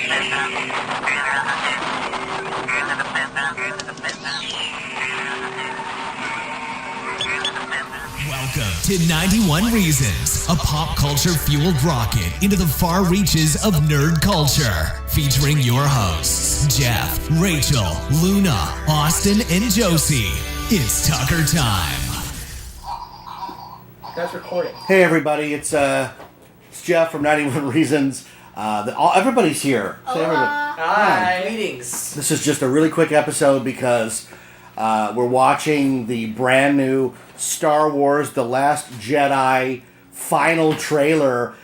Welcome to 91 Reasons, a pop culture fueled rocket into the far reaches of nerd culture. Featuring your hosts, Jeff, Rachel, Luna, Austin, and Josie. It's Tucker time. That's recording. Hey everybody, it's Jeff from 91 Reasons. Everybody's here. Say everybody. Hi. Greetings. This is just a really quick episode because we're watching the brand new Star Wars The Last Jedi final trailer.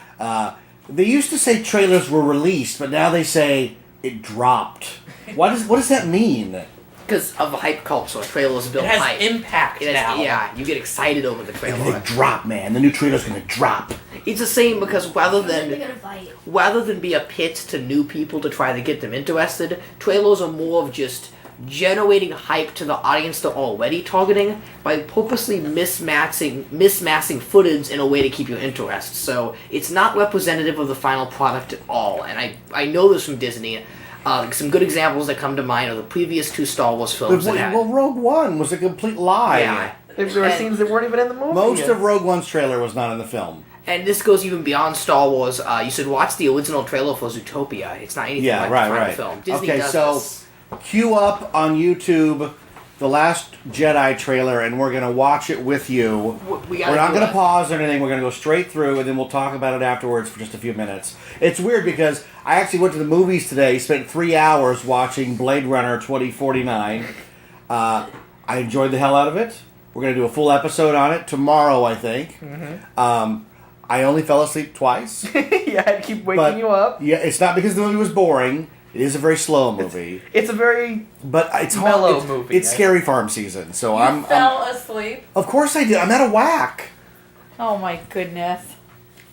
They used to say trailers were released, but now they say it dropped. What does that mean? Because of the hype culture, trailers build hype. It has impact now. Yeah, you get excited over the trailer. They drop, man. The new trailer's gonna drop. It's the same because rather than be a pit to new people to try to get them interested, trailers are more of just generating hype to the audience they're already targeting by purposely mismassing footage in a way to keep your interest. So it's not representative of the final product at all. And I know this from Disney. Some good examples that come to mind are the previous two Star Wars films. Well, Rogue One was a complete lie. Yeah. There were scenes that weren't even in the movie. Most of Rogue One's trailer was not in the film. And this goes even beyond Star Wars. You should watch the original trailer for Zootopia. It's not anything like the final film. Disney does this. Queue up on YouTube The Last Jedi trailer, and we're going to watch it with you. We're not going to pause or anything. We're going to go straight through, and then we'll talk about it afterwards for just a few minutes. It's weird because I actually went to the movies today, spent 3 hours watching Blade Runner 2049. I enjoyed the hell out of it. We're going to do a full episode on it tomorrow, I think. Mm-hmm. I only fell asleep twice. Yeah, I keep waking you up. Yeah, it's not because the movie was boring. It is a very slow movie. It's a very mellow movie. It's Scary Farm season, so you fell asleep? Of course I did. I'm out of whack. Oh my goodness.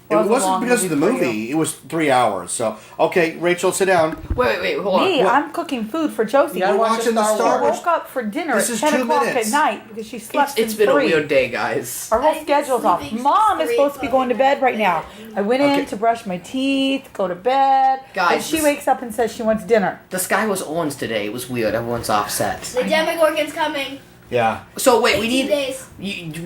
It wasn't because of the movie. It was 3 hours. So, okay, Rachel, sit down. Wait, hold on. Me, I'm cooking food for Josie. We're watching the Star Wars. I woke up for dinner at 10 o'clock at night because she slept It's been a weird day, guys. Our whole schedule's off. Mom is supposed to be going to bed right now. I went in to brush my teeth, go to bed, guys, and she wakes up and says she wants dinner. The sky was orange today. It was weird. Everyone's offset. The Demogorgon's coming. Yeah. So wait, we 18 need. days.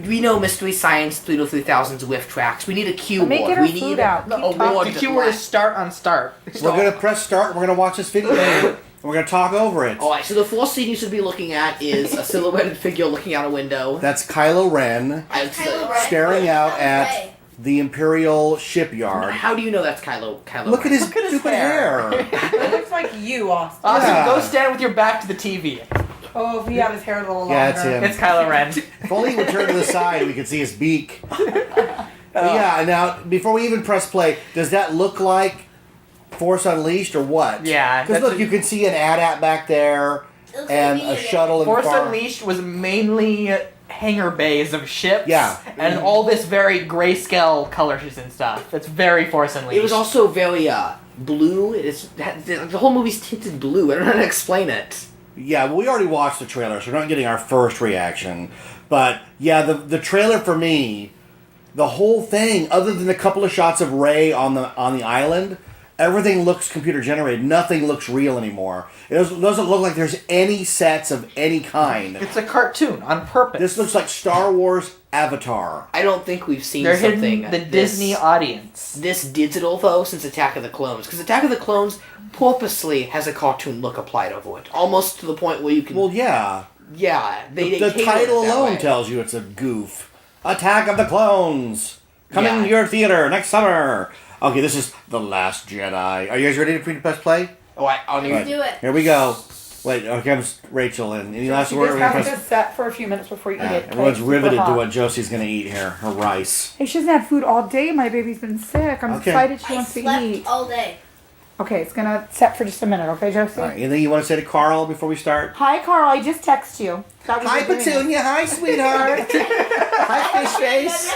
We know Mystery Science 33000's whiff tracks. We need a cue word. We need the cue word is start on start. We're gonna press start. We're gonna watch this video. And we're gonna talk over it. All right. So the first scene you should be looking at is a silhouetted figure looking out a window. That's Kylo Ren staring out at the Imperial shipyard. How do you know that's Kylo Look Ren? at his stupid hair. It looks like you, Austin. Austin, go stand with your back to the TV. Oh, if he had his hair a little longer. Yeah, it's him. It's Kylo Ren. If only he would turn to the side, we could see his beak. Yeah, now, before we even press play, does that look like Force Unleashed or what? Yeah. Because look, you can see an AT-AT back there and a shuttle in the Force far. Unleashed was mainly hangar bays of ships. Yeah. And all this very grayscale colors and stuff. That's very Force Unleashed. It was also very blue. The whole movie's tinted blue. I don't know how to explain it. Yeah, well, we already watched the trailer, so we're not getting our first reaction. But, yeah, the trailer for me, the whole thing, other than a couple of shots of Rey on the island, everything looks computer-generated. Nothing looks real anymore. It doesn't look like there's any sets of any kind. It's a cartoon on purpose. This looks like Star Wars Avatar. I don't think we've seen They're something. hitting the Disney audience. This digital, though, since Attack of the Clones. Because Attack of the Clones purposely has a cartoon look applied over it. Almost to the point where you can... Well, yeah. Yeah. The title alone tells you it's a goof. Attack of the Clones! Coming to your theater next summer! Okay, this is The Last Jedi. Are you guys ready to press play? Oh, I'll do it. Here we go. Wait, here comes Rachel in. Any last word? You just have to set for a few minutes before you eat it. Everyone's riveted to what Josie's going to eat here. Her rice. Hey, she hasn't had food all day. My baby's been sick. I'm excited she wants to eat. I slept all day. Okay, it's going to set for just a minute. Okay, Josie? All right, anything you want to say to Carl before we start? Hi, Carl. I just texted you. Hi, Petunia. Hi, sweetheart. Hi, fish face.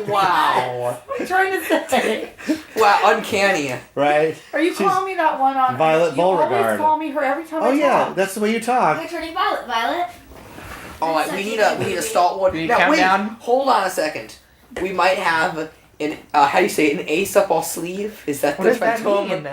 Wow. What are you trying to say? Wow, uncanny. Right? Are you calling me that one on... Violet Beauregard. You always call me her every time I talk. Oh, yeah. That's the way you talk. You're turning Violet. All right, we need a stalwart. Can you count down? Hold on a second. We might have how do you say it? An ace up our sleeve? Is that What the does that term? mean?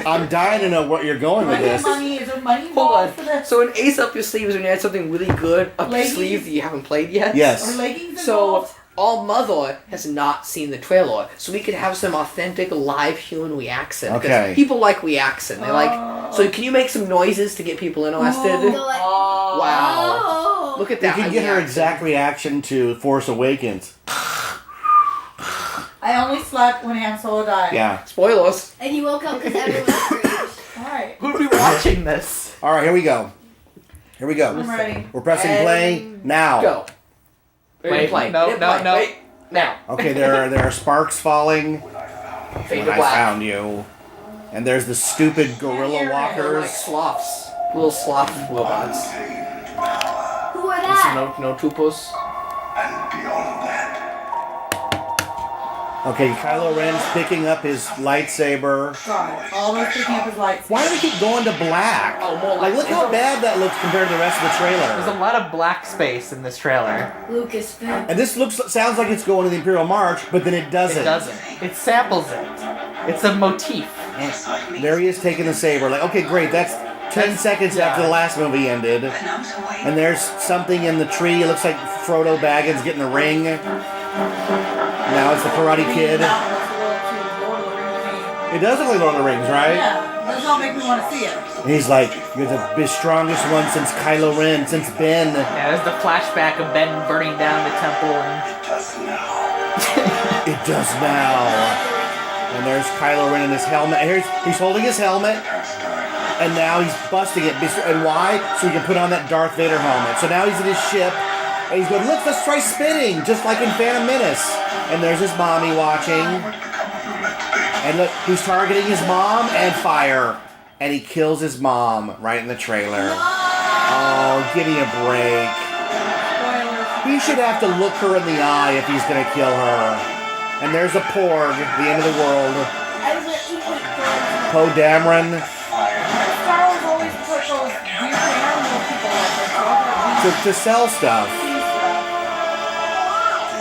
I'm dying to know what you're going with this. Is there money Hold on. involved for this? So an ace up your sleeve is when you had something really good up your Leggings? sleeve that you haven't played yet? Yes. Are leggings So involved? our mother has not seen the trailer, so we could have some authentic live human reaction. Okay. Because people like reaction. They like. So can you make some noises to get people interested? So like, Wow. oh. Look at You that. can get her reaction. exact reaction to Force Awakens. I only slept when Han Solo died. Yeah. Spoilers. And he woke up because everyone screamed. Alright. Who'd be watching this? All right, here we go. Here we go. I'm ready. We're pressing play now. Go. Wait, play. no, Hit no, play. no. Wait. Now. Okay, there are sparks falling Fade when to I black. found you, and there's the stupid gorilla They're They're like walkers. sloths. Little sloth robots. Who are So that? no troopers. Okay, Kylo Ren's picking up his lightsaber. God, all those picking up his lights. Why do they keep going to black? Oh, more Like, look how bad that looks compared to the rest of the There's a trailer. lot of black space in this trailer. Lucasfilm. And this sounds like it's going to the Imperial March, but then it doesn't. It doesn't. It samples it. It's a motif. There he is taking the saber. Like, okay, great. That's 10 seconds after the last movie ended. And there's something in the tree. It looks like Frodo Baggins getting a ring. Now it's the Karate Kid. It does look like Lord of the Rings, right? Yeah, does not make me want to see it. And he's like, you're the strongest one since Kylo Ren, since Ben. Yeah, there's the flashback of Ben burning down the temple and It does now. And there's Kylo Ren in his helmet. He's holding his helmet. And now he's busting it. And why? So he can put on that Darth Vader helmet. So now he's in his ship. And he's going, let's try spinning, just like in Phantom Menace. And there's his mommy watching. And look, he's targeting his mom and fire. And he kills his mom right in the trailer. Oh, give me a break. He should have to look her in the eye if he's going to kill her. And there's a Porg, the end of the world. I was like, eat Poe Dameron Star Wars always put those weird animal people like this. to sell stuff.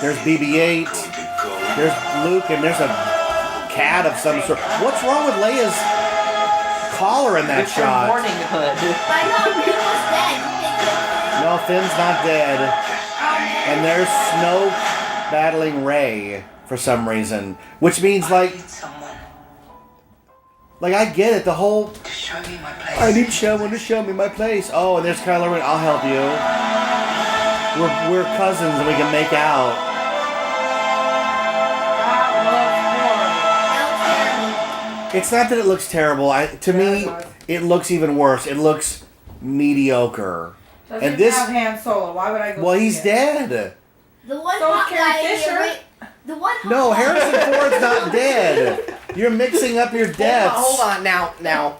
There's BB-8. There's Luke, and there's a cat of some sort. What's wrong with Leia's collar in that it's her shot? morning hood. I know, he was dead. No, Finn's not dead. And there's Snoke battling Rey for some reason, which means like I get it. The whole I need someone to show me my place. Oh, and there's Kylo Ren. I'll help you. We're cousins and we can make out. It's not that it looks terrible. To me, it looks even worse. It looks mediocre. Doesn't And this- have Han Solo. Why would I go? Well, see he's it? dead. The one So is hot Carrie guy in Fisher? the right. The one hot No, guy. Harrison Ford's not dead. You're mixing up your deaths. Hold on now.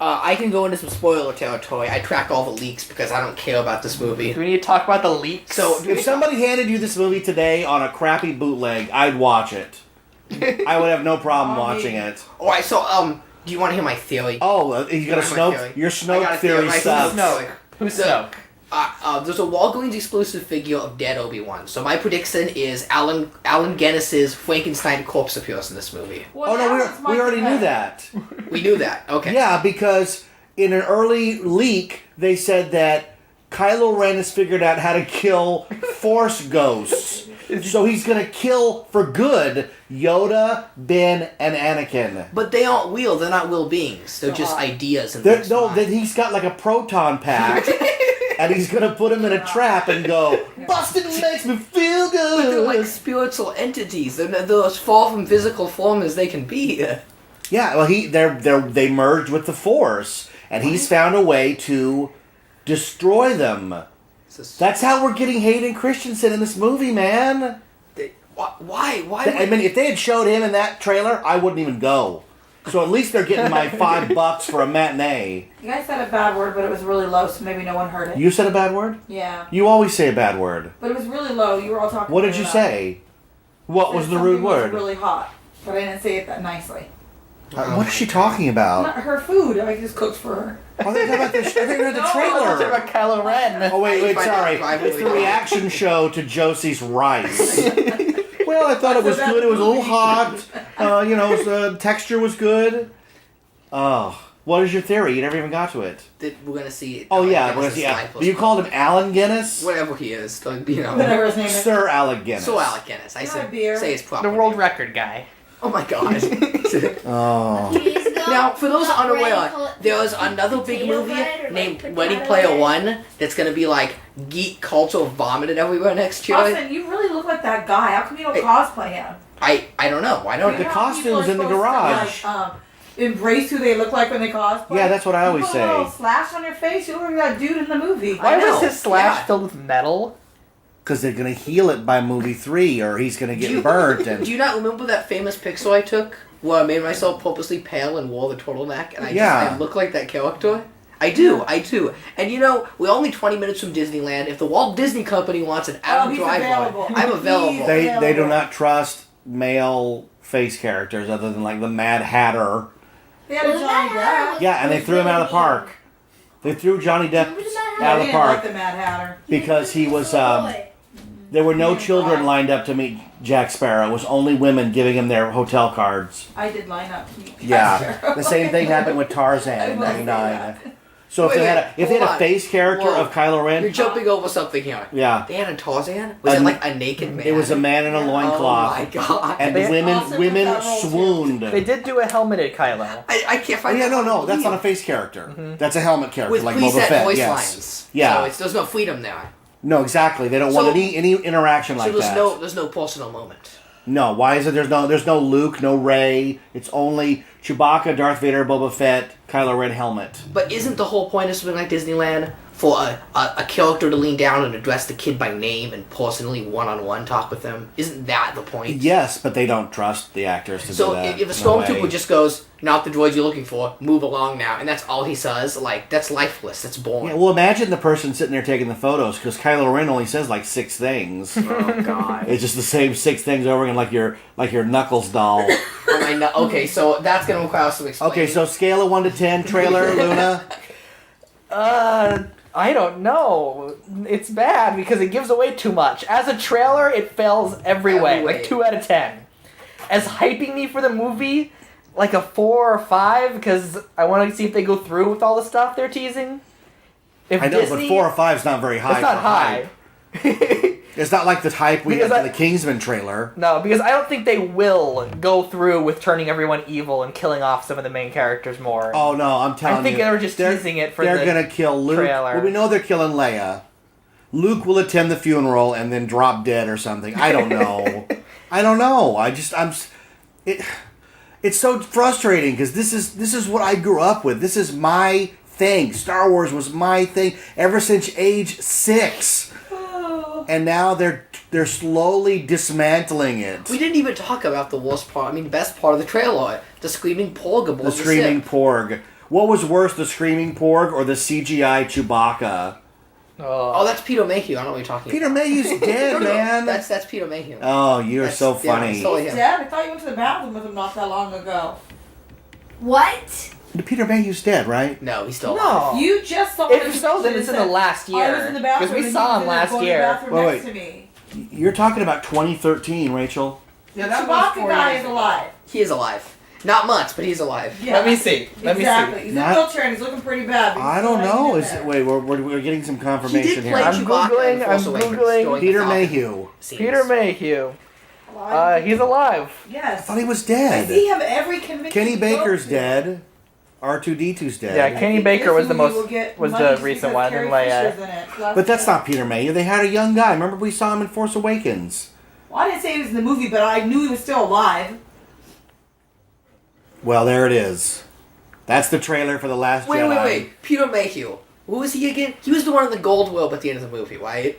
I can go into some spoiler territory. I track all the leaks because I don't care about this movie. Do we need to talk about the leaks? So, If somebody handed you this movie today on a crappy bootleg, I'd watch it. I would have no problem watching it. alright, so, do you want to hear my theory? Oh, you got a Here's my Snoke? theory. Your I got Snoke a theory My sucks. Snoke. Who's The- Snoke? There's a Walgreens exclusive figure of dead Obi-Wan. So my prediction is Allen Guinness's Frankenstein corpse appears in this movie. Well, Oh no, now it's we Michael already knew Bay. that. We knew that. Okay. Yeah, because in an early leak, they said that Kylo Ren has figured out how to kill Force ghosts. So he's gonna kill for good Yoda, Ben, and Anakin. But they aren't real. They're not real beings. They're just ideas and There- things. no, that he's got like a proton pack, and he's gonna put him in a trap and go, "Busted makes me feel But they're like good." spiritual entities. They're as far from physical form as they can be. Yeah, well, they merged with the Force, and he's found a way to destroy them. That's how we're getting Hayden Christensen in this movie, man. Why? I mean, if they had showed him in that trailer, I wouldn't even go. So at least they're getting my $5 for a matinee. You guys said a bad word, but it was really low, so maybe no one heard it. You said a bad word? Yeah, You always say a bad word. but it was really low. You were all talking. What did really you loud. say? What was Said the rude something was word? really hot, but I didn't say it that nicely. What is she talking about? Not her food. I just cooked for her. I think about the, I think about the Talk trailer. about Kylo Ren. Oh wait, Fine, sorry. fine, It's the fine. reaction show to Josie's rice. Well, Well, I thought it was good. It was a little hot. Texture was good. Oh, what is your theory? You never even got to it. We're gonna see. Oh yeah, we're gonna see. You called him Allen Guinness? Whatever he is, Whatever his name is. Sir Alec Guinness. Sir Alec Guinness. I said say his proper The world name. record guy. Oh my god. Oh. Now, for those unaware, there was another big movie named Ready Player One that's gonna be like geek culture vomited everywhere next year. Austin, you really look like that guy. How come you don't cosplay him? I don't know. Why don't The costume's in the garage. Embrace who they look like when they cosplay. Yeah, that's what I always you put say. a little slash on your face. You look like that dude in the movie. Why I know, was his slash yeah. filled with metal? Because they're going to heal it by movie 3, or he's going to get burnt. And Do you not remember that famous pixel I took where I made myself purposely pale and wore the turtleneck and I look like that character? I do. And we're only 20 minutes from Disneyland. If the Walt Disney Company wants an Adam Driver, I'm available. they do not trust male face characters other than like the Mad Hatter. They had a Johnny Depp. Yeah, and they threw him out of the park. They threw Johnny Depp out of the park Like the Mad Hatter. because he was. There were no children lined up to meet Jack Sparrow. It was only women giving him their hotel cards. I did line up to meet Yeah, the same thing happened with Tarzan in '99. So if they had a face character of Kylo Ren, You're jumping over something here. yeah, They had a Tarzan? Was it like a naked man? it was a man in a loincloth. Oh my god. And They women swooned. They did do a helmeted Kylo. I can't Oh, find yeah, that no, on that's video. not a face character. That's a helmet character, With like Boba preset Fett. voice Yes. lines. Yeah. So there's no freedom there. No, exactly. They don't want any interaction like so that. there's no personal moment. No, why is it? There's no Luke, no Rey. It's only Chewbacca, Darth Vader, Boba Fett, Kylo Ren helmet. But isn't the whole point of something like Disneyland for a character to lean down and address the kid by name and personally one-on-one talk with them? Isn't that the point? Yes, but they don't trust the actors to So do that. if a stormtrooper just goes, "Not the droids you're looking for, move along now," and that's all he says, like, that's lifeless, that's boring. Yeah, well, imagine the person sitting there taking the photos, because Kylo Ren only says like 6 things. Oh god. It's just the same 6 things over again, like your Knuckles doll. Okay, so that's gonna require some explaining. Okay, so scale of 1 to 10, trailer, Luna. I don't know. It's bad because it gives away too much. As a trailer, it fails every way. Like 2 out of 10. As hyping me for the movie, like a 4 or 5 because I want to see if they go through with all the stuff they're teasing. If I know, Disney, but 4 or 5 is not very high. it's not for high. hype. It's not like the hype we Because had for the Kingsman trailer. No, because I don't think they will go through with turning everyone evil and killing off some of the main characters more. Oh no, I'm telling you. I think they were just teasing it for they're the gonna kill Luke. trailer. Well, we know they're killing Leia. Luke will attend the funeral and then drop dead or something. I don't know. I don't know. It's so frustrating because this is what I grew up with. This is my thing. Star Wars was my thing ever since age 6. And now they're slowly dismantling it. We didn't even talk about the worst part. I mean, best part of the trailer: the screaming porg aboard The screaming ship. porg. What was worse, the screaming porg or the CGI Chewbacca? Oh, that's Peter Mayhew. I don't know what you're talking Peter about. Mayhew's dead, man. That's Peter Mayhew. Oh, you're That's- so yeah, funny. so- He's dead? I thought you went to the bathroom with him not that long ago. What? Peter Mayhew's dead, right? No, he's still alive. No. You just saw If so, then it's in the last I was year. in the bathroom Because we and saw he was him in there last going to the year. bathroom Wait, next wait. to me. You're talking about 2013, Rachel. Yeah, that Chewbacca guy is alive. He is alive. Not much, but he's alive. Yeah. Let me see. Exactly. He's in a Not- wheelchair and he's looking pretty bad. but he's I don't still know. hanging in Is there. it, wait, we're getting some He confirmation did play here. I'm Chewbacca Googling- in Force I'm Awakens, Googling going Peter to Falcon Mayhew. scenes. Peter Mayhew. Alive. He's alive. I Yes. thought he was I dead. see him every convention. Kenny he goes Baker's to. dead. R2D2's dead. Yeah, I Kenny think Baker this was the movie most will get was money the just recent because one, Carrie and Leia. Fisher's in it. So But that's not Peter Mayhew. They had a young guy. Remember we saw him in Force Awakens. Well, I didn't say he was in the movie, but I knew he was still alive. Well, there it is. That's the trailer for The Last Jedi. Wait. Peter Mayhew. Who was he again? He was the one in the gold robe at the end of the movie, right?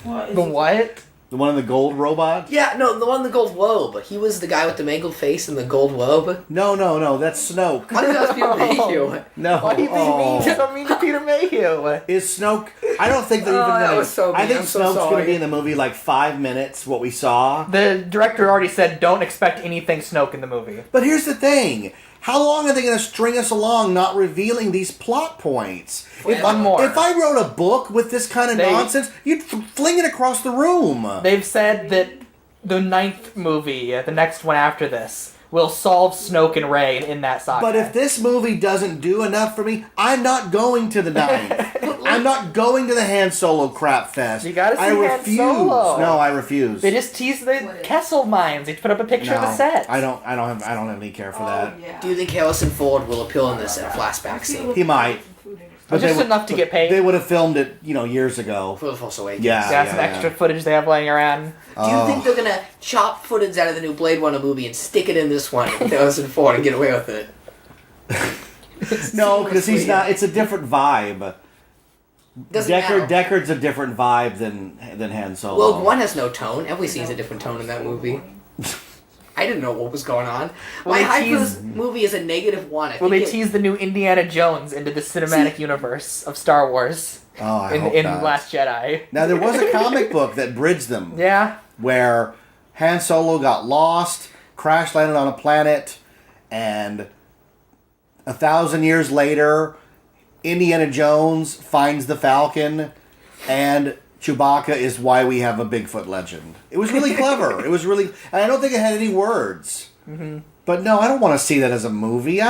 What is The he- what? The one in the gold robot? Yeah, no, the one in the gold robe. He was the guy with the mangled face and the gold robe. No. That's Snoke. I think that was Peter Mayhew. No. Why do you Oh. think so mean to Peter Mayhew? Is Snoke? I don't think they're even that gonna. was so I mean. think I'm so Snoke's gonna sorry. be in the movie like 5 minutes. What we saw. The director already said don't expect anything Snoke in the movie. But here's the thing. How long are they going to string us along not revealing these plot points? One more. If I wrote a book with this kind of They- nonsense, you'd fling it across the room. They've said that the 9th movie, the next one after this, will solve Snoke and Rey in that saga. But if this movie doesn't do enough for me, I'm not going to the 9th. I'm not going to the Han Solo crap fest. You gotta see I Han refuse. Solo. No, I refuse. They just teased the Kessel mines. They put up a picture of the set. I don't have any care for that. Yeah. Do you think Harrison Ford will appeal in this in a flashback scene? He might. But Just enough to get paid. They would have filmed it, years ago. For the Force Awakens. Yeah. Some extra footage they have laying around. Do you think they're gonna chop footage out of the new Blade Runner movie and stick it in this one with Harrison Ford and get away with it? No, because he's not. It's a different vibe. Doesn't matter. Deckard's a different vibe than Han Solo. Rogue One has no tone. Every scene's a different tone in that movie. I didn't know what was going on. My hype for this movie is a -1. Will they tease the new Indiana Jones into the cinematic universe of Star Wars I hope in not. Last Jedi? Now there was a comic book that bridged them. Yeah. Where Han Solo got lost, crash landed on a planet, and 1,000 years later, Indiana Jones finds the Falcon, and Chewbacca is why we have a Bigfoot legend. It was really clever. It was really... And I don't think it had any words. Mm-hmm. But no, I don't want to see that as a movie.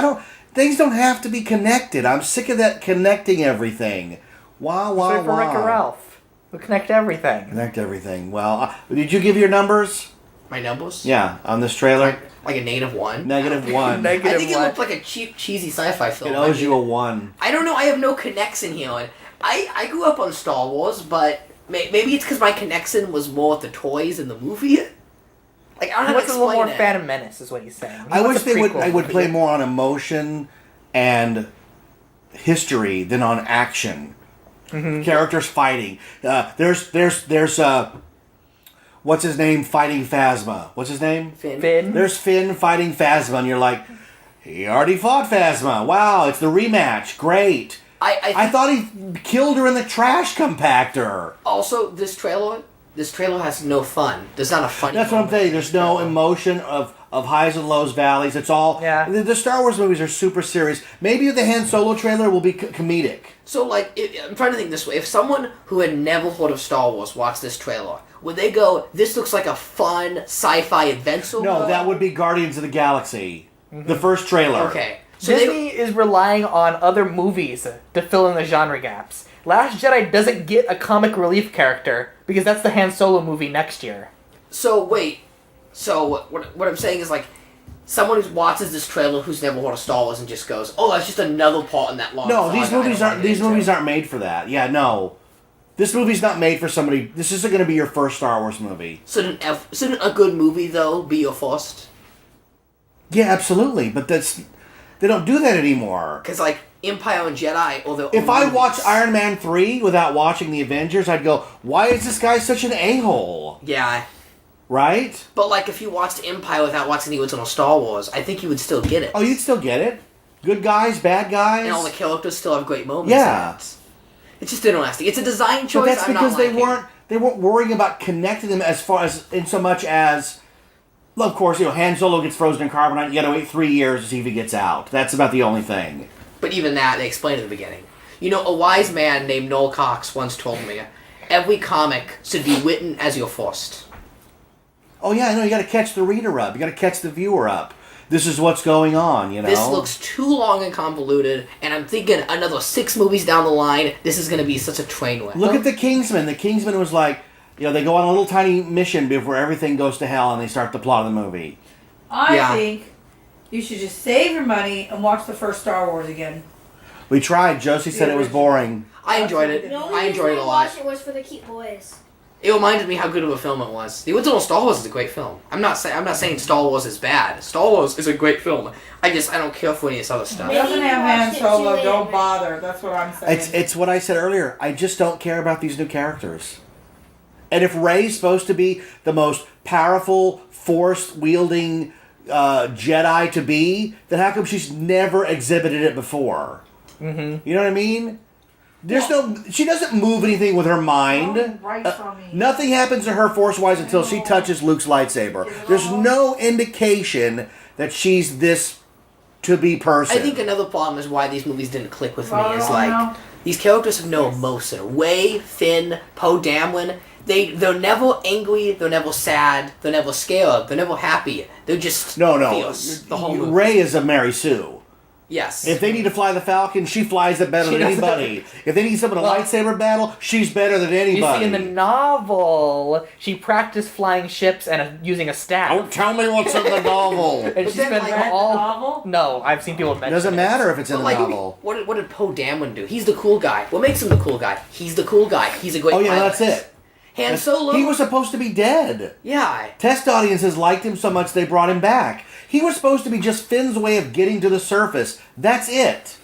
Things don't have to be connected. I'm sick of that connecting everything. Wah, wah, So for wah. Rick and Ralph. We'll connect everything. Connect everything. Well, did you give your numbers? My numbers? Yeah, on this trailer? Like a -1? -1. I think it looked like a cheap, cheesy sci-fi film. It owes you a 1. I don't know. I have no connection here. And I grew up on Star Wars, but maybe it's because my connection was more with the toys in the movie. Like, I don't know how to What's a little more explain it. Phantom Menace is what he's saying. I wish What's a I prequel would for play you? more on emotion and history than on action. Mm-hmm. Characters fighting. There's what's his name fighting Phasma? What's his name? Finn. There's Finn fighting Phasma, and you're like, he already fought Phasma. Wow, it's the rematch. Great. I thought he killed her in the trash compactor. Also, this trailer has no fun. There's not a funny. That's what I'm saying. There's no emotion of highs and lows, valleys. It's all... Yeah. The Star Wars movies are super serious. Maybe the Han Solo trailer will be comedic. So, like, I'm trying to think this way. If someone who had never heard of Star Wars watched this trailer, would they go, this looks like a fun sci-fi adventure? No, that would be Guardians of the Galaxy. Mm-hmm. The first trailer. Okay. So Disney is relying on other movies to fill in the genre gaps. Last Jedi doesn't get a comic relief character because that's the Han Solo movie next year. So, wait. So, what I'm saying is, like, someone who watches this trailer who's never heard of Star Wars and just goes, oh, that's just another part in that long No, saga these movies I don't aren't. These wanna get movies into." aren't made for that. Yeah, no. This movie's not made for somebody. This isn't going to be your first Star Wars movie. Shouldn't a good movie, though, be your first? Yeah, absolutely. But they don't do that anymore. Because, like, Empire and Jedi, or their If own I movies. watched Iron Man 3 without watching the Avengers, I'd go, why is this guy such an a-hole? Yeah. Right? But, like, if you watched Empire without watching the original Star Wars, I think you would still get it. Oh, you'd still get it. Good guys, bad guys. And all the characters still have great moments. Yeah. in it. It's just interesting. It's a design choice. But that's I'm because not they liking. weren't worrying about connecting them as far as in so much as. Well, of course, Han Solo gets frozen in carbonite. You got to wait 3 years to see if he gets out. That's about the only thing. But even that, they explained at the beginning. You know, a wise man named Noel Cox once told me, every comic should be written as your first. Oh yeah, I know. You got to catch the reader up. You got to catch the viewer up. This is what's going on. You know. This looks too long and convoluted, and I'm thinking another 6 movies down the line, this is going to be such a train wreck. Look at the Kingsman. The Kingsman was like, they go on a little tiny mission before everything goes to hell, and they start the plot of the movie. I think you should just save your money and watch the first Star Wars again. We tried. Josie said it was boring. I enjoyed it. The only I enjoyed it a reason I lot. watched it was for the cute boys. It reminded me how good of a film it was. The original Star Wars is a great film. I'm not saying Star Wars is bad. Star Wars is a great film. I don't care for any of this other stuff. It doesn't have Han watched it Solo, too late, don't right? bother. That's what I'm saying. It's what I said earlier. I just don't care about these new characters. And if Rey's supposed to be the most powerful, force-wielding Jedi to be, then how come she's never exhibited it before? Mm-hmm. You know what I mean? She doesn't move anything with her mind. Nothing happens to her force-wise until she touches Luke's lightsaber. There's no indication that she's this to-be person. I think another problem is why these movies didn't click with me is, like, these characters have no emotion. Rey, Finn, Poe Dameron, They're never angry, they're never sad, they're never scared, they're never happy. They're just fierce the whole movie. Rey is a Mary Sue. Yes. If they need to fly the Falcon, she flies it better than anybody. If they need someone in a lightsaber battle, she's better than anybody. You see, in the novel, she practiced flying ships and using a staff. Don't tell me what's in the novel. And she spent all... novel? No, I've seen people mention It doesn't matter if it's in the novel. What did Poe Dameron do? He's the cool guy. What makes him the cool guy? He's the cool guy. He's a great pilot. That's it. Han Solo. He was supposed to be dead. Yeah. Test audiences liked him so much they brought him back. He was supposed to be just Finn's way of getting to the surface. That's it.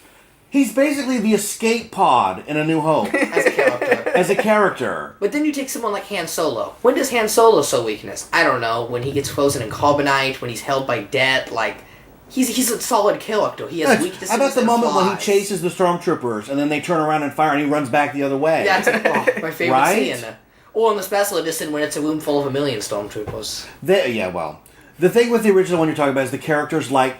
He's basically the escape pod in A New Hope. As a character. But then you take someone like Han Solo. When does Han Solo show weakness? I don't know. When he gets frozen in carbonite, when he's held by debt, he's a solid character. He has weaknesses. How about the moment flaws. when he chases the stormtroopers and then they turn around and fire and he runs back the other way? That's my favorite right? scene. Or in the special edition when it's a room full of 1,000,000 stormtroopers. The thing with the original one you're talking about is the characters like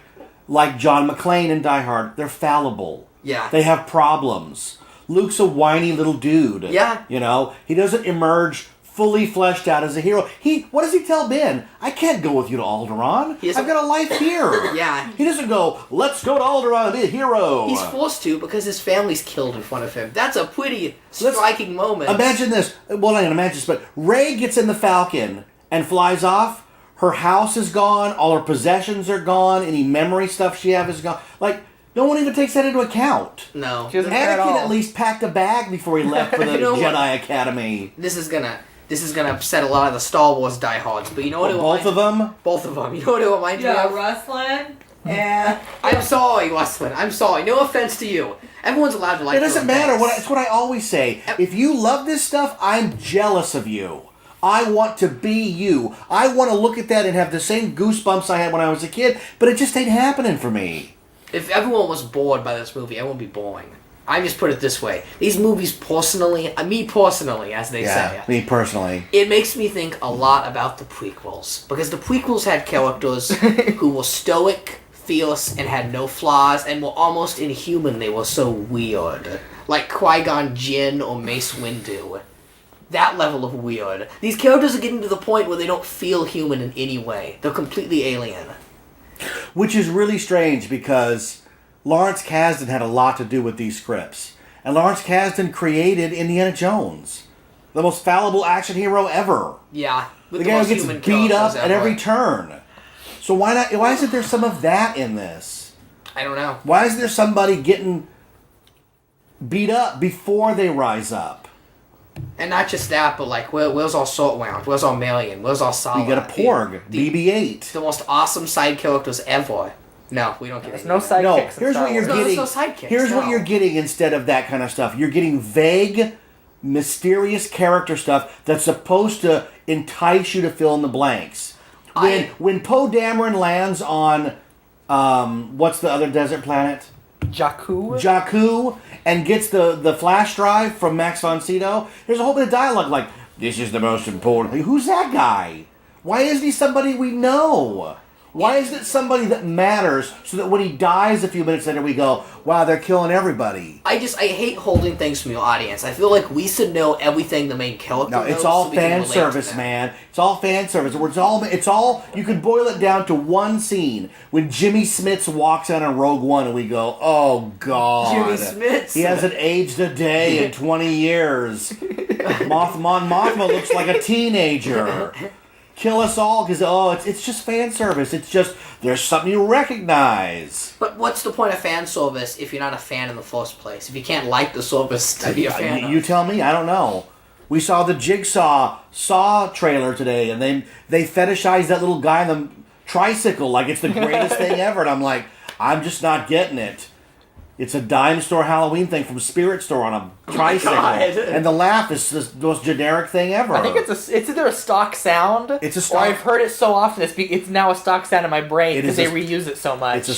John McClane in Die Hard, they're fallible. Yeah. They have problems. Luke's a whiny little dude. Yeah. You know, he doesn't emerge fully fleshed out as a hero. What does he tell Ben? I can't go with you to Alderaan. I've got a life here. Yeah. He doesn't go, let's go to Alderaan and be a hero. He's forced to because his family's killed in front of him. That's a pretty striking moment. Imagine this. Well, I can imagine this, but Rey gets in the Falcon and flies off. Her house is gone. All her possessions are gone. Any memory stuff she has is gone. No one even takes that into account. No. Anakin at least packed a bag before he left for the Jedi Academy. This is gonna upset a lot of the Star Wars diehards, but you know what? Both of them. Both of them. You know what it reminds me of? Rustlin. Yeah. I'm sorry, Rustlin. I'm sorry. No offense to you. Everyone's allowed to like. It doesn't matter. It's what I always say. If you love this stuff, I'm jealous of you. I want to be you. I want to look at that and have the same goosebumps I had when I was a kid, but it just ain't happening for me. If everyone was bored by this movie, it won't be boring. I just put it this way. These movies me personally, as they say. Me personally. It makes me think a lot about the prequels. Because the prequels had characters who were stoic, fierce, and had no flaws, and were almost inhuman. They were so weird. Like Qui-Gon Jinn or Mace Windu. That level of weird. These characters are getting to the point where they don't feel human in any way. They're completely alien. Which is really strange because Lawrence Kasdan had a lot to do with these scripts. And Lawrence Kasdan created Indiana Jones. The most fallible action hero ever. Yeah. The guy who gets beat up at every turn. So why isn't there some of that in this? I don't know. Why isn't there somebody getting beat up before they rise up? And not just that, but where's our Salt Round? Where's our Marion? Where's our Sala? You got a Porg, BB-8. The most awesome side characters ever. No, we don't get There's no sidekicks. Here's what you're getting. There's no sidekicks. Here's what you're getting instead of that kind of stuff. You're getting vague, mysterious character stuff that's supposed to entice you to fill in the blanks. When Poe Dameron lands on what's the other desert planet? Jakku, and gets the flash drive from Max von Sydow, there's a whole bit of dialogue like, this is the most important. Who's that guy? Why isn't he somebody we know? Why isn't it somebody that matters so that when he dies a few minutes later we go, wow, they're killing everybody? I hate holding things from your audience. I feel like we should know everything the main character knows. No, it's all fan service, man. It's all fan service. It's all, you could boil it down to one scene. When Jimmy Smits walks out on Rogue One and we go, oh, God. Jimmy Smits. He hasn't aged a day in 20 years. Mothma looks like a teenager. Kill us all because it's just fan service. It's just there's something you recognize. But what's the point of fan service if you're not a fan in the first place? If you can't like the service to be a fan, you tell me. I don't know. We saw the Jigsaw Saw trailer today, and they fetishized that little guy on the tricycle like it's the greatest thing ever, and I'm like, I'm just not getting it. It's a dime store Halloween thing from Spirit Store on a tricycle. And the laugh is the most generic thing ever. I think it's either a stock sound, it's a stock, or I've heard it so often it's now a stock sound in my brain because they reuse it so much. It's a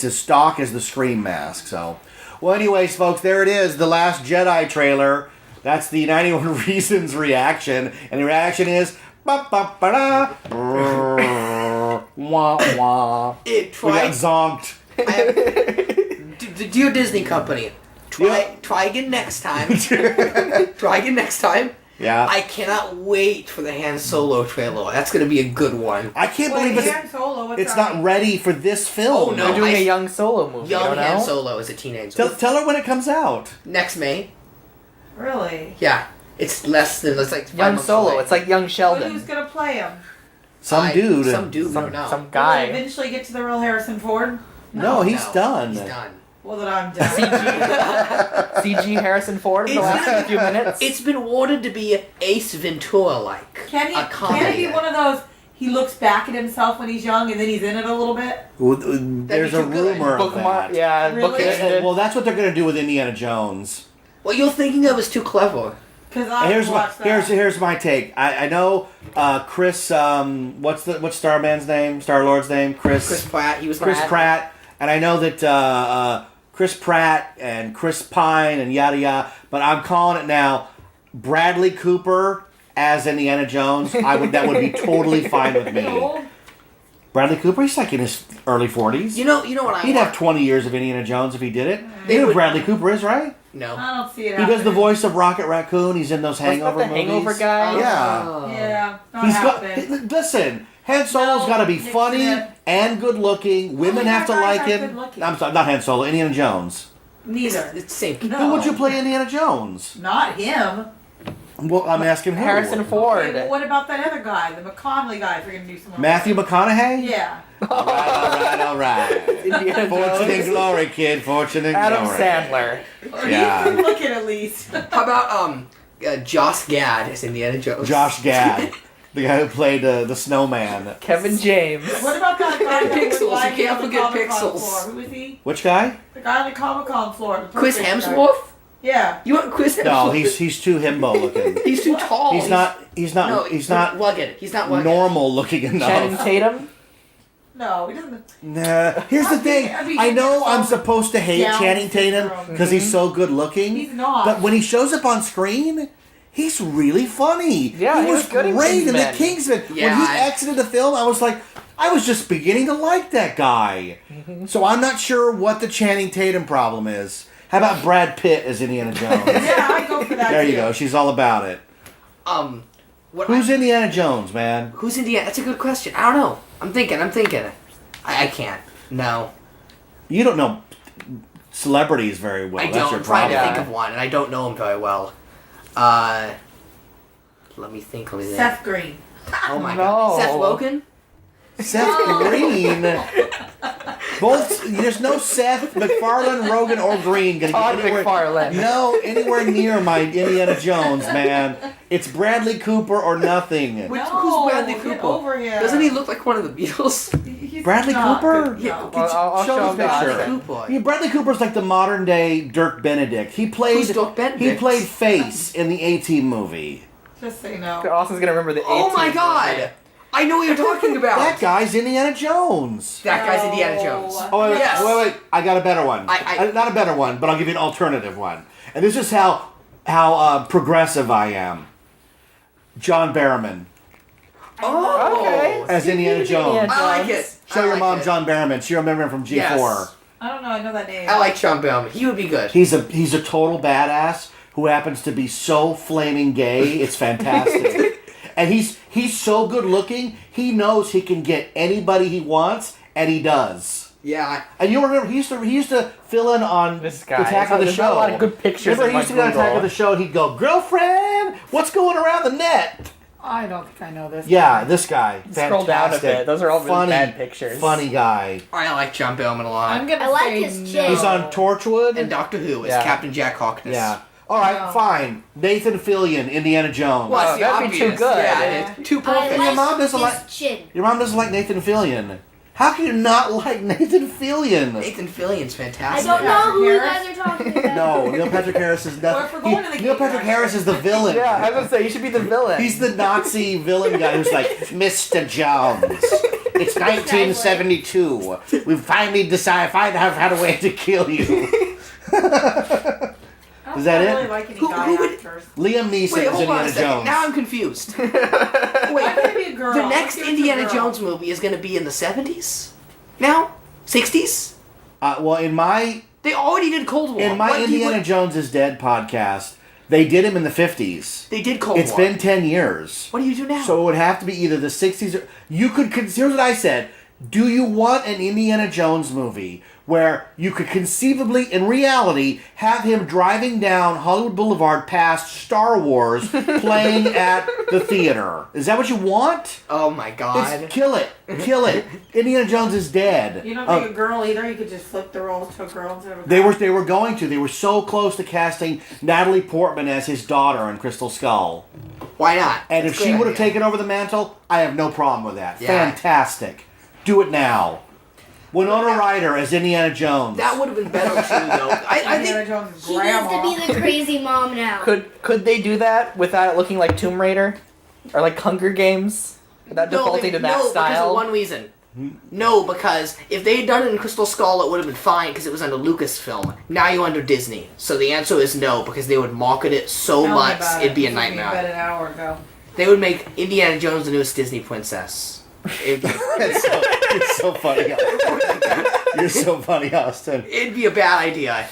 stock as the Scream mask. So, well, anyways, folks, there it is, the Last Jedi trailer. That's the 91 Reasons reaction, and the reaction is ba-ba-ba-da, wah wah. We got zonked. Dear Disney Company, try again next time. Try again next time. Yeah. I cannot wait for the Han Solo trailer. That's going to be a good one. I can't believe it's not ready for this film. Oh, no. They're doing a young Solo movie. Young Han know? Solo is a teenager. Tell her when it comes out. Next May. Really? Yeah. It's less than, it's like 5 Young months Solo. away. It's like young Sheldon. Who's gonna play him? Some dude. Some dude, we don't know. Some Will guy. they eventually get to the real Harrison Ford? No, he's done. He's done. Well, then I'm done. CG Harrison Ford in the last few minutes. It's been awarded to be Ace Ventura-like. Can a comedy. it be one of those? He looks back at himself when he's young, and then he's in it a little bit. Well, there's a too good. rumor of Bookmark. that. Yeah. Really? Book Well, that's what they're going to do with Indiana Jones. What you're thinking of is too clever. Because I watched that. Here's my take. I know Chris. What's Starman's name? Star Lord's name? Chris Pratt. He was Chris Pratt. And I know that Chris Pratt and Chris Pine and yada yada. But I'm calling it now. Bradley Cooper as Indiana Jones. That would be totally fine with me. Bradley Cooper, he's like in his early 40s. You know what I He'd want? have 20 years of Indiana Jones if he did it. They You know who would- Bradley Cooper is, right? No. I don't see it. He does the happening. voice of Rocket Raccoon. He's in those Hangover the movies. Hangover guy? Yeah. Oh. Yeah, not He's got. happening. Listen, Han Solo's got to be Nixon funny it. and good looking. Women my have to guys like are him. good-looking. I'm sorry, not Han Solo. Indiana Jones. Neither. It's the same. No. Who would you play Indiana Jones? Not him. Well, I'm asking who. Harrison Ford. Okay, well, what about that other guy, the McConaughey guy? If you're gonna do someone. Matthew McConaughey. Yeah. All right. Indiana Fortune and Jones. glory, kid. Fortune and Adam glory. Sandler. Yeah. You can look at least. How about Josh Gad as Indiana Jones? Josh Gad, the guy who played the snowman. Kevin James. What about that guy that was Pixels, you lying can't on the forget Comic-Con Pixels. floor? Who is he? Which guy? The guy on the Comic-Con floor. The Chris perfect guy. Hemsworth? Yeah. You want Chris Hemsworth? No, he's too himbo looking. He's too tall. He's not rugged. He's not rugged. normal looking Channing enough. Tatum. No, he doesn't. Nah. Here's the thing. I know I'm supposed to hate Down Channing Tatum syndrome. because he's so good looking. He's not. But when he shows up on screen, he's really funny. Yeah, he was good in great in the Kingsman. Kingsman. Yeah, When he exited the film, I was just beginning to like that guy. So I'm not sure what the Channing Tatum problem is. How about Brad Pitt as Indiana Jones? Yeah, I go for that. There you too. go. She's all about it. Who's Indiana Jones, man? Who's Indiana? That's a good question. I don't know. I'm thinking. I can't. No. You don't know celebrities very well. I That's don't. your I'm trying to problem. think of one, and I don't know him very well. Let me think. Seth Green. Oh my No. god. Seth Rogen? Seth Green. Both. There's no Seth MacFarlane, Rogen, or Green gonna Todd get anywhere. McFarlane. No, anywhere near my Indiana Jones, man. It's Bradley Cooper or nothing. Who's Bradley get Cooper? over here. Doesn't he look like one of the Beatles? He's Bradley not Cooper? good. Yeah, No. I'll Show show the him picture. that. Cooper. Yeah, Bradley Cooper's like the modern day Dirk Benedict. He played. Who's Dirk Benedict? He played Face in the A-Team movie. Just say no. Austin's gonna remember the. Oh my 18 god! movie. I know what you're talking about. That guy's Indiana Jones. That guy's Indiana Jones. Oh wait, Yes. wait! I got a better one. Not a better one, but I'll give you an alternative one. And this is how progressive I am. John Barrowman Oh, Okay. as Indiana Jones. I like it. Show I your like mom it. John Barrowman. She'll remember him from G4. Yes. I don't know. I know that name. I like Sean Bellman. He would be good. He's a total badass who happens to be so flaming gay. It's fantastic. And he's so good looking. He knows he can get anybody he wants, and he does. Yeah. And you'll remember he used to fill in on This guy. Attack of the There's Show. not a lot of good pictures Remember in he my used to be on Attack Google. of the Show. And he'd go, "Girlfriend, what's going around the net?" I don't think I know this. Yeah, this guy. Scroll down a Fantastic. bit. Those are all really funny, bad pictures. Funny guy. I like John Bellman a lot. I'm gonna I like say his no. chin. He's on Torchwood. And Doctor Who is Yeah. Captain Jack Harkness. Yeah. All right, No. fine. Nathan Fillion, Indiana Jones. Well, it's the that'd be too obvious. good. Yeah, it's too I perfect. your like mom doesn't his like- chin. Your mom doesn't like Nathan Fillion. How can you not like Nathan Fillion? Nathan Fillion's I fantastic. don't know who you Harris? guys are talking about. No, Neil Patrick Harris is Well, not. if we're going to the Neil gay Patrick guy. Harris is the villain. Yeah, I was gonna say you should be the villain. He's the Nazi villain guy who's like, Mr. Jones. It's 1972. We've finally decided, have had a way to kill you. Is that I don't it? really like any Who guy would- actors. Liam Neeson Wait, is hold on a Indiana second. Jones. Now I'm confused. Why can't it be a girl? The next Let's give it to a Indiana girl. Jones movie is going to be in the 70s? Now? 60s? Well, in my They already did Cold War. In my What do you- Indiana Jones is Dead podcast, They did him in the 50s. They did Cold War. It's been 10 years. What do you do now? So it would have to be either the 60s or... Here's what I said. Do you want an Indiana Jones movie where you could conceivably, in reality, have him driving down Hollywood Boulevard past Star Wars playing at the theater? Is that what you want? Oh my god. Kill it. Kill it. Indiana Jones is dead. You don't think a girl either? You could just flip the roles to a girl instead of a guy? They were going to. They were so close to casting Natalie Portman as his daughter in Crystal Skull. Why not? And if she would have taken over the mantle, I have no problem with that. Yeah. Fantastic. Do it now. Winona Ryder as Indiana Jones. That would have been better too, though. I Indiana think Jones' She grandma. needs to be the crazy mom now. Could they do that without it looking like Tomb Raider? Or like Hunger Games? Without defaulting to that because of style? one reason. No, because if they had done it in Crystal Skull, it would have been fine because it was under Lucasfilm. Now you're under Disney. So the answer is no, because they would market it so Tell me much, about it'd be a This was nightmare. About an hour ago. They would make Indiana Jones the newest Disney princess. It'd be, It's so funny. You're so funny, Austin. it'd be a bad idea.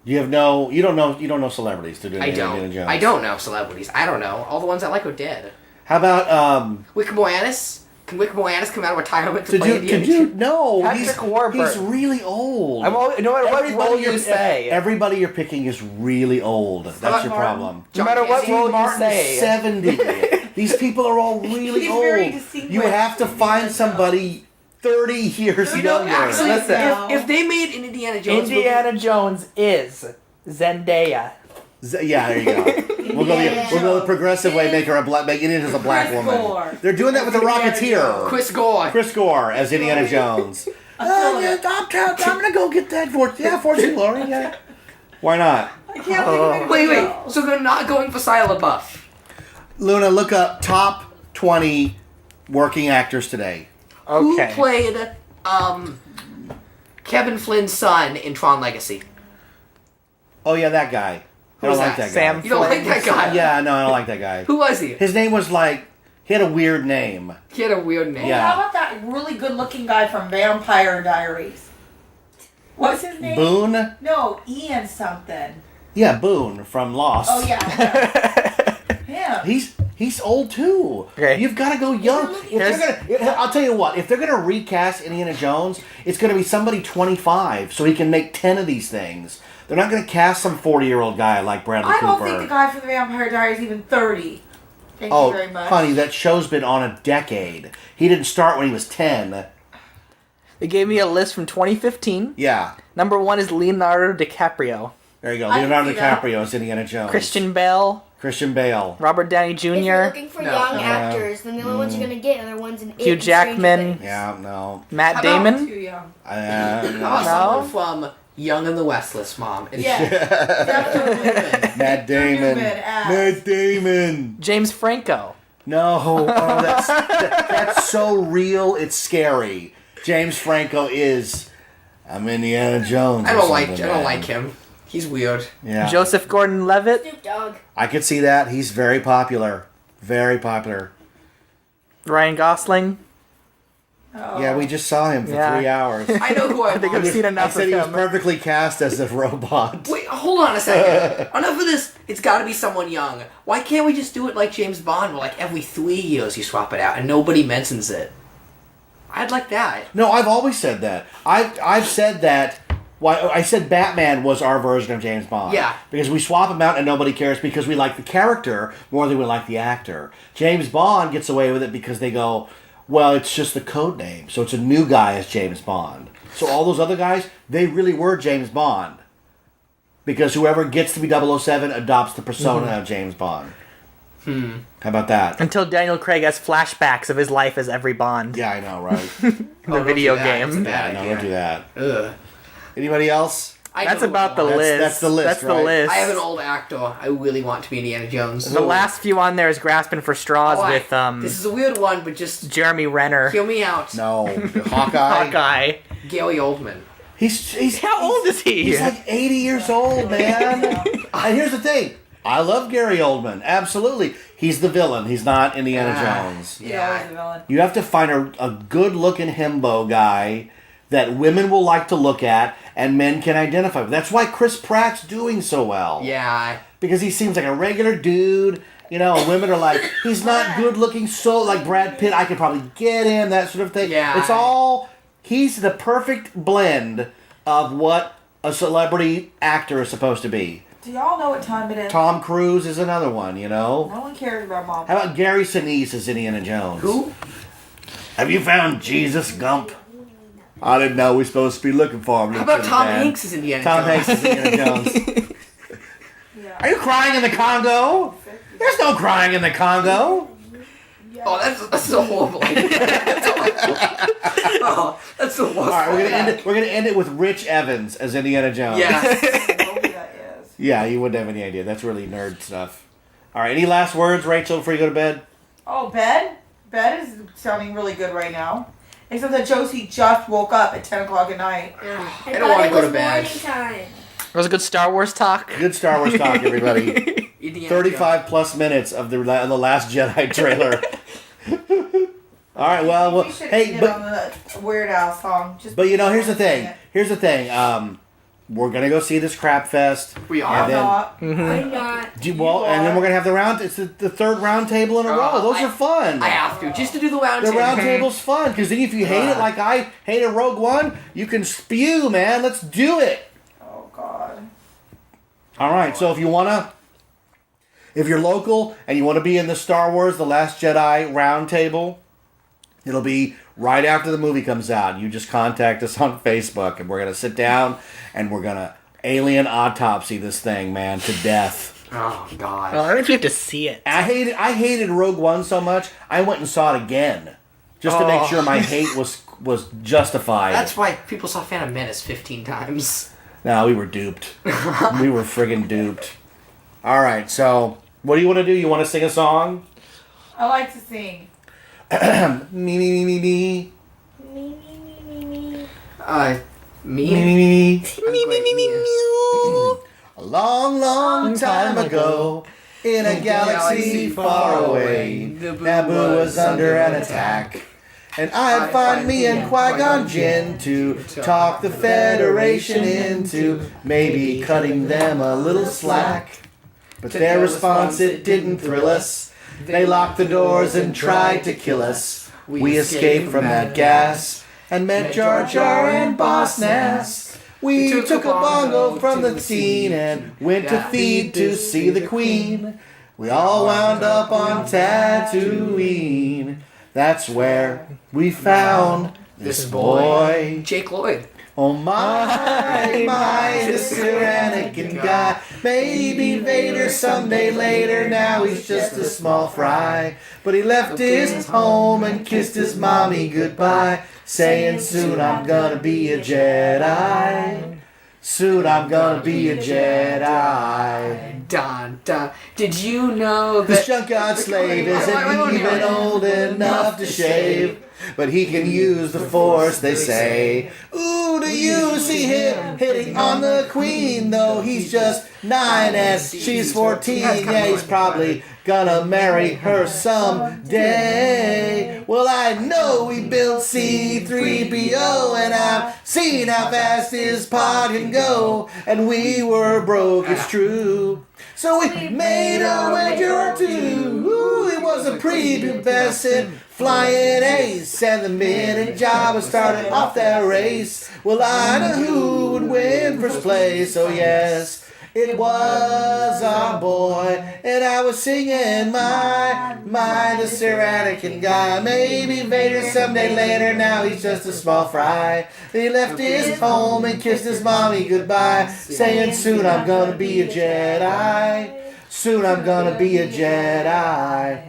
You don't know celebrities to do I Indiana don't. Jones. I don't know celebrities. I don't know. All the ones I like are dead. How about Wick Moranis? Can Wick Moranis come out of retirement to Could play you? Indiana Could you? Jones? No, Patrick Warburton. he's really old. No matter what role you say. Everybody you're picking is really old. That's about your Martin? problem. No matter what Steve role you Martin say. is 70. These people are all really He's old. very distinguished. You have to find somebody 30 years You know, younger. actually, Listen. if they made an Indiana Jones Indiana Jones is Zendaya. Yeah, there you go. We'll go the progressive way. Make her make it as a black Chris woman. Gore. They're doing that with the Indiana Rocketeer. Jones. Chris Gore. Chris Gore as Indiana Jones. I'm gonna go get that fortune glory. Yeah. Why not? I can't think of anything Wait. else. So they're not going for Shia LaBeouf. Luna, look up top 20 working actors today. Okay. Who played Kevin Flynn's son in Tron Legacy? Oh yeah, that guy. I don't Who's like that? that Sam guy. You don't like that guy? Yeah, no, I don't like that guy. Who was he? His name was like he had a weird name. He had a weird name. Yeah. How about that really good-looking guy from Vampire Diaries? What's his name? Boone. No, Ian something. Yeah, Boone from Lost. Oh yeah, him. He's old too. Okay. You've got to go young. I'll tell you what. If they're gonna recast Indiana Jones, it's gonna be somebody 25, so he can make 10 of these things. They're not gonna cast some 40-year-old guy like Bradley I don't Cooper. think the guy from the Vampire Diaries is even 30. Thank you very much. honey, that show's been on a decade. He didn't start when he was 10. They gave me a list from 2015. Yeah. Number 1 is Leonardo DiCaprio. There you go. I can Leonardo see that. DiCaprio is Indiana Jones. Christian Bale. Christian Bale. Robert Downey If you're Jr. looking for No. young actors, then the only ones you're gonna get are the ones in It Hugh and Stranger Jackman. Things. Yeah, no. Matt How about Damon. Too young. How about No. someone from Young and the Restless, Mom? And Yeah. Definitely. Matt Damon. Stupid ass. Matt Damon. James Franco. No, oh, that's so real. It's scary. James Franco is. I'm Indiana Jones. I or don't like something, man. him. He's weird. Yeah, Joseph Gordon-Levitt. Snoop Dogg. I could see that. He's very popular. Very popular. Ryan Gosling. Oh. Yeah, we just saw him for Yeah. 3 hours. I know who I I think want. I've seen I enough said of he was him. perfectly cast as a robot. Wait, hold on a second. Enough of this. It's got to be someone young. Why can't we just do it like James Bond, where like every 3 years you swap it out and nobody mentions it? I'd like that. No, I've always said that. I've said that. Why I said Batman was our version of James Bond. Yeah. Because we swap him out and nobody cares because we like the character more than we like the actor. James Bond gets away with it because they go, well, it's just the code name, so it's a new guy as James Bond. So all those other guys, they really were James Bond. Because whoever gets to be 007 adopts the persona of James Bond. How about that? Until Daniel Craig has flashbacks of his life as every Bond Yeah, I know, right? in the video game. Yeah, no, don't do that. Ugh. Anybody else? That's about the list. That's the list, That's the right? list. I have an old actor. I really want to be Indiana Jones. The last few on there is grasping for straws Oh, with This is a weird one, but just Jeremy Renner. hear me out. No. Hawkeye? Hawkeye. Gary Oldman. He's How old is he? He's like 80 years old, man. And here's the thing. I love Gary Oldman. Absolutely. He's the villain. He's not Indiana Jones. Yeah, always a villain. You have to find a good-looking himbo guy that women will like to look at and men can identify with. That's why Chris Pratt's doing so well. Yeah. Because he seems like a regular dude. You know, women are like, he's not good looking, so like Brad Pitt, I could probably get him, that sort of thing. Yeah. It's all, he's the perfect blend of what a celebrity actor is supposed to be. Do y'all know what time it is? Tom Cruise is another one, you know? No one cares about Mom. How about Gary Sinise as Indiana Jones? Who? Have you found Jesus Gump? I didn't know we were supposed to be looking for him. How about Tom Hanks as Indiana Jones? Tom Hanks as Indiana Jones. Yeah. Are you crying in the Congo? There's no crying in the Congo. Oh, that's so horrible. Oh, that's the worst. All right, we're gonna end it with Rich Evans as Indiana Jones. Yeah. Yeah, you wouldn't have any idea. That's really nerd stuff. All right, any last words, Rachel, before you go to bed? Oh, bed? Bed is sounding really good right now. Except that Josie just woke up at 10 o'clock at night. I don't want to go to bed. It was a good Star Wars talk. Good Star Wars talk, everybody. 35 plus minutes of the Last Jedi trailer. All right, well, We should hey, get but on the Weird Al song. Just you know, here's the thing. We're gonna go see this crap fest. We are. And then, I'm not. and then we're gonna have the round. It's the third round table in a row. Those are fun. I have to just to do the round The table. round table's fun because then if you hate it like I hated Rogue One, you can spew, man. Let's do it. Oh, God. All right. So if you're local and you want to be in the Star Wars: The Last Jedi round table, it'll be right after the movie comes out. You just contact us on Facebook, and we're gonna sit down and we're gonna alien autopsy this thing, man, to death. Oh God. Well, I don't know if you have to see it. I hated Rogue One so much. I went and saw it again just to make sure my hate was justified. That's why people saw Phantom Menace 15 times. No, we were duped. We were friggin' duped. All right. So what do you want to do? You want to sing a song? I like to sing. Me, me, me, me, me. Me. Me. Me. A long, long time ago, in a galaxy far away, Naboo was under an attack. And I'd find me and Qui-Gon Jinn to talk the Federation into maybe cutting them a little slack. But their response, it didn't thrill us. They locked the doors and tried to kill us. We escaped from that gas and met Jar Jar and Boss Nass. We took a bongo from the scene and went to Theed to see the Queen. We all wound up on Tatooine. That's where we found this boy. Jake Lloyd. Oh my, this Anakin guy. Maybe Vader someday later, now he's just a small fry. But he left his home and kissed his mommy goodbye, saying soon I'm gonna be a Jedi. Soon I'm gonna be a Jedi. Dun, dun. Did you know that... This junkyard slave isn't even old enough to shave, but he can use the Force, they say. Ooh, do you see him hitting on the Queen? Though he's just 9 and she's 14. Yeah, he's probably gonna marry her someday. Well, I know we built C-3PO, and I've seen how fast his pod can go. And we were broke, it's true. So we made a wager or two. Ooh, it was a prepubescent flying ace. And the minute Jabba started off that race, well, I knew who would win first place. Oh, yes, it was our boy. And I was singing my, the Sir Anakin guy. Maybe Vader someday later, now he's just a small fry. He left his home and kissed his mommy goodbye, saying soon I'm gonna be a Jedi. Soon I'm gonna be a Jedi.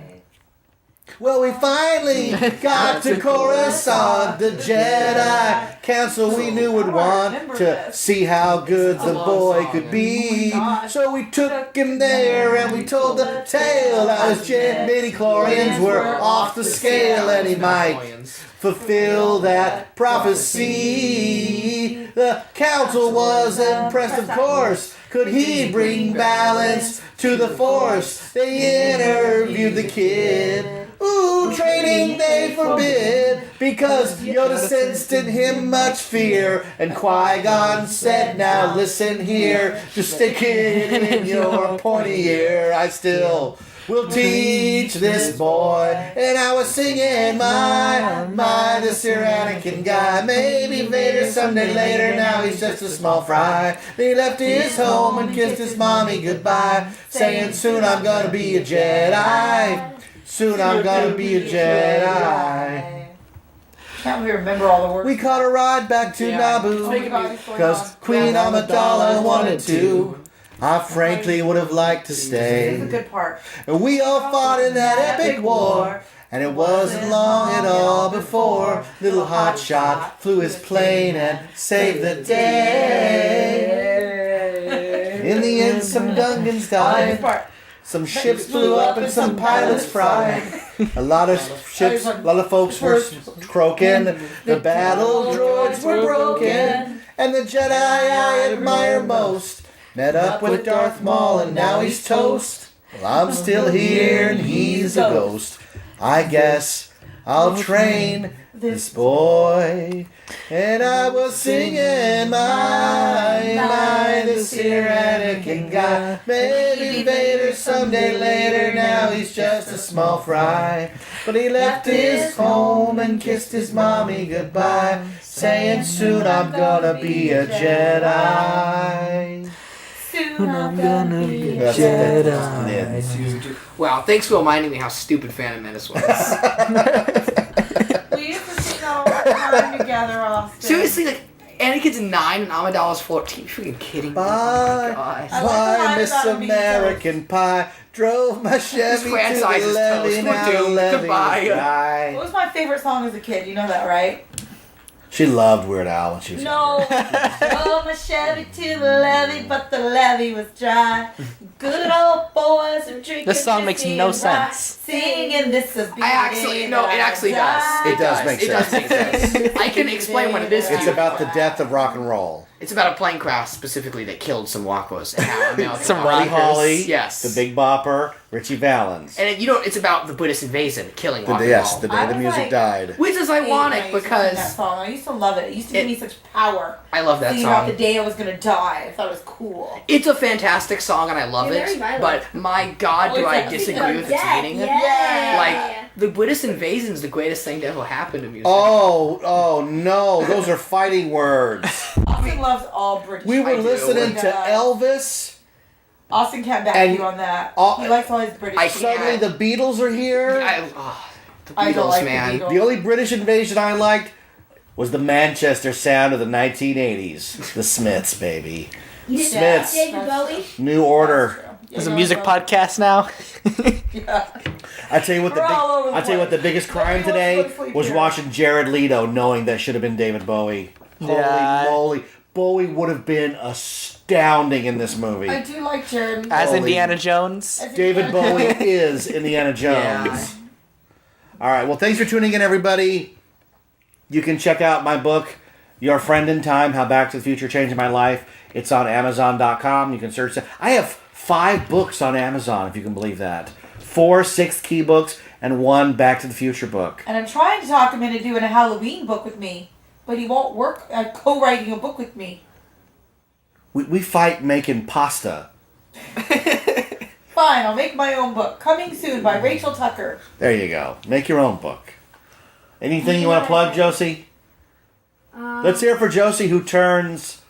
Well, we finally got to Coruscant. The Jedi Council we knew would want to see how good the boy could be. So we took him there and we told the tale how his midi-chlorians were off the scale and he might fulfill that prophecy. The council was impressed, of course. Could he bring balance to the Force? They interviewed the kid. Ooh, training they forbid, because Yoda sensed in him much fear. And Qui-Gon said, now listen here, just stick it in your pointy ear. I still will teach this boy. And I was singing, my, this here Anakin guy. Maybe Vader someday later, now he's just a small fry. He left his home and kissed his mommy goodbye, saying soon I'm gonna be a Jedi. Soon I'm gonna be a Jedi. Can't we remember all the words? We caught a ride back to Naboo, cause Queen Amidala wanted to. I frankly would have liked to stay. This is a good part. And we all fought in that epic war, and it wasn't long at all before little hotshot flew his plane and saved the day. In the end, some Gungans died. Some ships blew up and some pilots fried. A lot of folks were croaking. The battle droids were broken. And the Jedi I admire most met up with Darth Maul and now he's toast. Well, I'm still here and he's a ghost. I guess I'll train this boy. And I was singing, my, this here Anakin guy. Maybe Vader someday later, now he's just a small fry. But he left his home and kissed his mommy goodbye, saying soon I'm gonna be a Jedi. Soon I'm gonna be a Jedi. Wow, thanks for reminding me how stupid Phantom Menace was. We used to sing all the time together, Austin. Seriously, like, Anakin's 9 and Amidala's 14. You freaking kidding me? Bye, Oh my gosh. bye, Miss American Pie. Drove my Chevy to franchise the is levee, toast. now We're doomed. the levee's Goodbye. dry. What was my favorite song as a kid? You know that, right? She loved Weird Al when she was No. Drove my Chevy to the levee, but the levee was dry. Good old boys are drinking. This song makes no whiskey and rye, sense. Singing this is It actually does. It does make It does sense. make sense. I can explain what it is to It's you. about the death of rock and roll. It's about a plane crash specifically that killed some Walkos. And how American Some rock- Buddy Holly, Yes. the Big Bopper, Richie Valens. And it's about the Buddhist invasion killing rock and Yes, roll. the day I the was music like- died. Which is When I ironic used to sing because that song. I used to love it. It used to give me such power. I love that Singing about the song. day I was gonna die. I thought it was cool. It's a fantastic song and I love You're it. very violent. But my God, do Oh, I it's like- disagree with its meaning? Yeah. Like the Buddhist invasion is the greatest thing to ever happen to music. Oh no, those are fighting words. Austin loves all British. We were do. listening to Yeah. Elvis. Austin can't back And you on that. all- He likes all his British. I stuff. Suddenly the Beatles are here. The I don't Beatles, like man. the Beatles. The only British invasion I liked was the Manchester sound of the 1980s. The Smiths, baby. You did Smiths. David Bowie? New Order. There's a music podcast now. Yeah. I tell you what, We're all over the I tell you what, the place. biggest crime Everyone's today going to sleep was here. watching Jared Leto, knowing that should have been David Bowie. Yeah. Holy moly, Bowie would have been astounding in this movie. I do like Jared. As Holy- Indiana Jones. As David Indiana Bowie Jones. is Indiana Jones. Yeah. All right, well, thanks for tuning in, everybody. You can check out my book, Your Friend in Time, How Back to the Future Changed My Life. It's on Amazon.com. You can search it. I have 5 books on Amazon, if you can believe that. 4 Sixth Key books and 1 Back to the Future book. And I'm trying to talk him into doing a Halloween book with me, but he won't work at co-writing a book with me. We fight making pasta. Fine, I'll make my own book. Coming soon by Rachel Tucker. There you go. Make your own book. Anything you want to plug, Josie? Let's hear it for Josie, who turns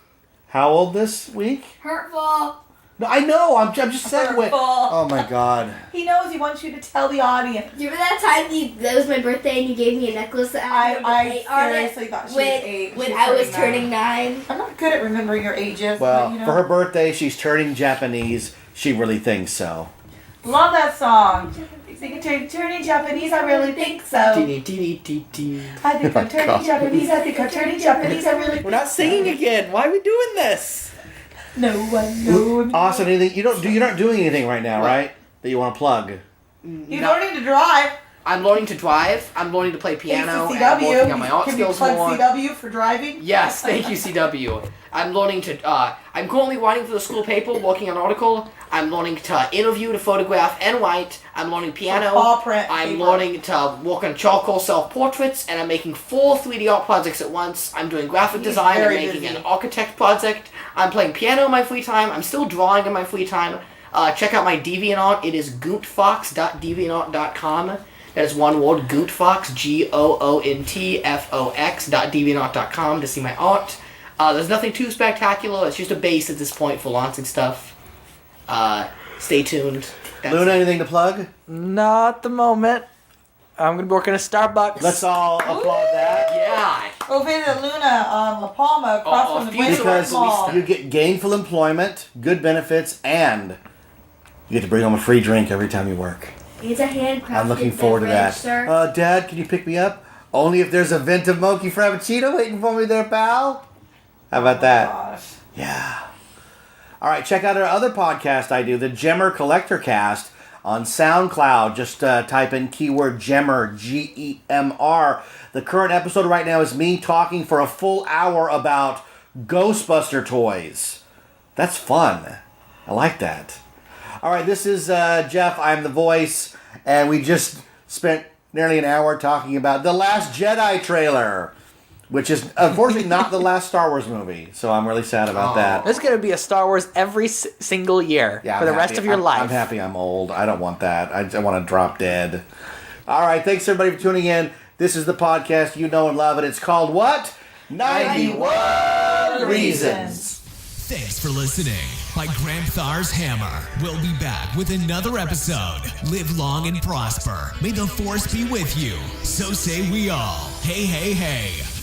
how old this week? Hurtful. No, I know. I'm just segueing. Hurtful. Oh my God. He knows he wants you to tell the audience. Do you remember that time that was my birthday and you gave me a necklace that had number I 8 on it? seriously thought she was When, 8. when She's I was 39. turning 9. I'm not good at remembering your ages. Well, but, you know. for her birthday, she's turning Japanese. She really thinks so. Love that song. You think I'm turning Japanese? I really think so. I think I'm turning Japanese. I think I'm turning Japanese. I really. We're not singing again. Why are we doing this? No one knows. Austin, anything you're not doing anything right now, right? That you want to plug? You're learning to drive. I'm learning to drive. I'm learning to play piano. And I'm working on my art skills more. Can you plug CW for driving? Yes, thank you, CW. I'm learning to. I'm currently writing for the school paper, working on an article. I'm learning to interview, to photograph, and write. I'm learning piano. I'm learning to work on charcoal self-portraits, and I'm making 4 3D art projects at once. I'm doing graphic design. I'm making an architect project. I'm playing piano in my free time. I'm still drawing in my free time. Check out my DeviantArt. It is goontfox.deviantart.com. That is one word, Goontfox, GOONTFOX.deviantart.com to see my art. There's nothing too spectacular. It's just a base at this point for launching stuff. Stay tuned. That's Luna, anything to plug? Not at the moment. I'm going to be working at Starbucks. Let's all applaud that. Yeah. Go visit Luna on La Palma across from the Because Mall. you get gainful employment, good benefits, and you get to bring home a free drink every time you work. It's a handcrafted I'm looking forward to that. Sir. Dad, can you pick me up? Only if there's a Venti Mochi Frappuccino waiting for me there, pal. How about that? Gosh. Yeah. All right, check out our other podcast I do, the Gemmer Collector Cast, on SoundCloud. Just type in keyword Gemmer, Gemr. The current episode right now is me talking for a full hour about Ghostbuster toys. That's fun. I like that. All right, this is Jeff. I'm the voice, and we just spent nearly an hour talking about The Last Jedi trailer, which is unfortunately not the last Star Wars movie, so I'm really sad about that. There's going to be a Star Wars every single year for the rest of your life. I'm happy I'm old. I don't want that. I want to drop dead. All right, thanks everybody for tuning in. This is the podcast you know and love, and it's called what? 91 Reasons. Thanks for listening. By Gramthar's Hammer. We'll be back with another episode. Live long and prosper. May the Force be with you. So say we all. Hey, hey, hey.